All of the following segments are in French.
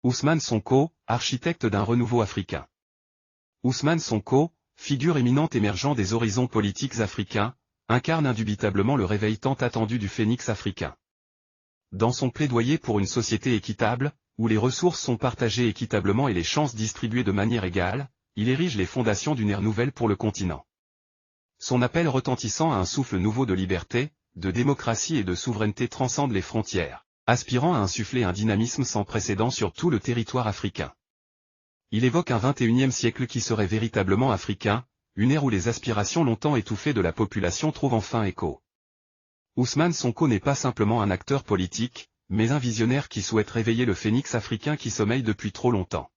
Ousmane Sonko, architecte d'un renouveau africain. Ousmane Sonko, figure éminente émergeant des horizons politiques africains, incarne indubitablement le réveil tant attendu du phénix africain. Dans son plaidoyer pour une société équitable, où les ressources sont partagées équitablement et les chances distribuées de manière égale, il érige les fondations d'une ère nouvelle pour le continent. Son appel retentissant à un souffle nouveau de liberté, de démocratie et de souveraineté transcende les frontières, aspirant à insuffler un dynamisme sans précédent sur tout le territoire africain. Il évoque un 21e siècle qui serait véritablement africain, une ère où les aspirations longtemps étouffées de la population trouvent enfin écho. Ousmane Sonko n'est pas simplement un acteur politique, mais un visionnaire qui souhaite réveiller le phénix africain qui sommeille depuis trop longtemps.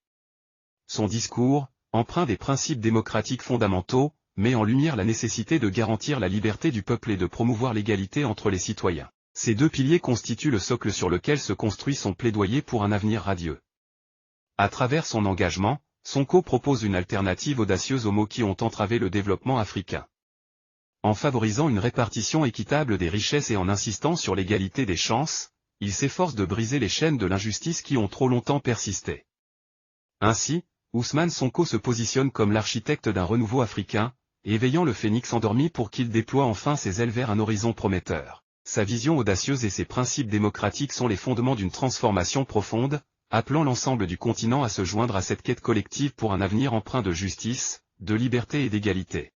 Son discours, empreint des principes démocratiques fondamentaux, met en lumière la nécessité de garantir la liberté du peuple et de promouvoir l'égalité entre les citoyens. Ces deux piliers constituent le socle sur lequel se construit son plaidoyer pour un avenir radieux. À travers son engagement, Sonko propose une alternative audacieuse aux maux qui ont entravé le développement africain. En favorisant une répartition équitable des richesses et en insistant sur l'égalité des chances, il s'efforce de briser les chaînes de l'injustice qui ont trop longtemps persisté. Ainsi, Ousmane Sonko se positionne comme l'architecte d'un renouveau africain, éveillant le phénix endormi pour qu'il déploie enfin ses ailes vers un horizon prometteur. Sa vision audacieuse et ses principes démocratiques sont les fondements d'une transformation profonde, appelant l'ensemble du continent à se joindre à cette quête collective pour un avenir empreint de justice, de liberté et d'égalité.